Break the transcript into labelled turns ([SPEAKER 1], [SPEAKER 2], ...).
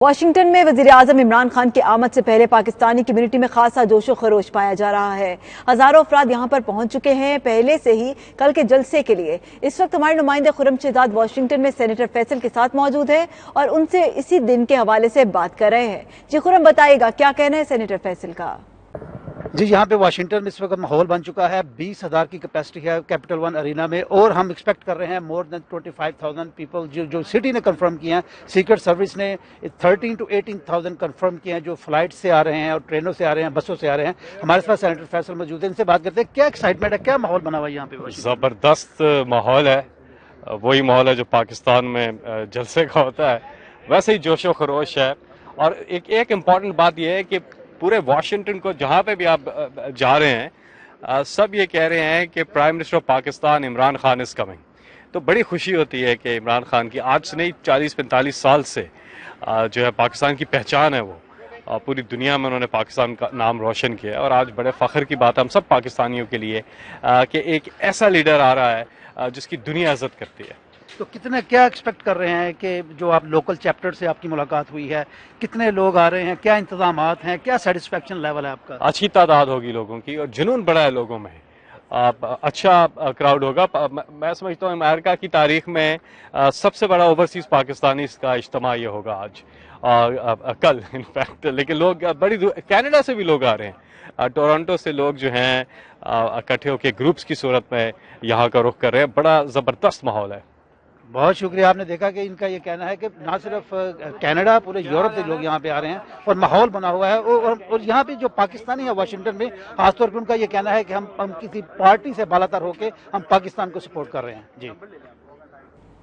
[SPEAKER 1] Washington میں وزیراعظم عمران خان کی آمد سے پہلے پاکستانی کمیونٹی میں خاصا جوش و خروش پایا جا رہا ہے۔ ہزاروں افراد یہاں پر پہنچ چکے ہیں پہلے سے ہی کل کے جلسے کے لیے۔ اس وقت ہمارے نمائندے خرم شہزاد واشنگٹن میں سینیٹر فیصل کے ساتھ موجود ہے اور ان سے اسی دن کے حوالے سے بات کر رہے ہیں۔ جی خرم، بتائیے گا کیا کہنا ہے سینیٹر فیصل کا؟
[SPEAKER 2] جی، یہاں پہ واشنگٹن میں اس وقت ماحول بن چکا ہے۔ 20,000 کی کیپیسٹی ہے کیپٹل ون ارینا میں، اور ہم ایکسپیکٹ کر رہے ہیں مور دین 25,000 پیپل جو سٹی نے کنفرم کیے ہیں۔ سیکرٹ سروس نے 13 to 18,000 کنفرم کیے ہیں، جو فلائٹ سے آ رہے ہیں اور ٹرینوں سے آ رہے ہیں، بسوں سے آ رہے ہیں۔ ہمارے پاس سینیٹر فیصل موجود ہیں، ان سے بات کرتے ہیں کیا ایکسائٹمنٹ ہے، کیا ماحول بنا ہوا ہے یہاں پہ؟
[SPEAKER 3] زبردست ماحول ہے، وہی ماحول ہے جو پاکستان میں جلسے کا ہوتا ہے، ویسے ہی جوش و خروش ہے۔ اور ایک امپورٹنٹ بات یہ ہے کہ پورے واشنگٹن کو جہاں پہ بھی آپ جا رہے ہیں سب یہ کہہ رہے ہیں کہ prime minister of Pakistan Imran Khan is coming. تو بڑی خوشی ہوتی ہے کہ عمران خان کی آج سے نہیں 40-45 سال سے جو ہے پاکستان کی پہچان ہے، وہ پوری دنیا میں انہوں نے پاکستان کا نام روشن کیا ہے، اور آج بڑے فخر کی بات ہے ہم سب پاکستانیوں کے لیے کہ ایک ایسا لیڈر آ رہا ہے جس کی دنیا عزت کرتی ہے۔
[SPEAKER 2] تو کیا ایکسپیکٹ کر رہے ہیں کہ جو آپ لوکل چیپٹر سے آپ کی ملاقات ہوئی ہے، کتنے لوگ آ رہے ہیں، کیا انتظامات ہیں، کیا سیٹسفیکشن لیول ہے آپ کا؟
[SPEAKER 3] اچھی تعداد ہوگی لوگوں کی، اور جنون بڑا ہے لوگوں میں، اچھا کراؤڈ ہوگا۔ میں سمجھتا ہوں امریکہ کی تاریخ میں سب سے بڑا اوورسیز پاکستانی کا اجتماع یہ ہوگا آج، کل انفیکٹ۔ لیکن لوگ کینیڈا سے بھی لوگ آ رہے ہیں، ٹورانٹو سے لوگ جو ہیں اکٹھے ہو کے گروپس کی صورت میں یہاں کا رخ کر رہے ہیں۔ بڑا زبردست ماحول ہے۔
[SPEAKER 2] بہت شکریہ۔ آپ نے دیکھا کہ ان کا یہ کہنا ہے کہ نہ صرف کینیڈا، پورے یورپ سے لوگ یہاں پہ آ رہے ہیں اور ماحول بنا ہوا ہے، اور یہاں پہ جو پاکستانی ہے واشنگٹن میں خاص طور پہ ان کا یہ کہنا ہے کہ ہم کسی پارٹی سے بالاتر ہو کے ہم پاکستان کو سپورٹ کر رہے ہیں۔ جی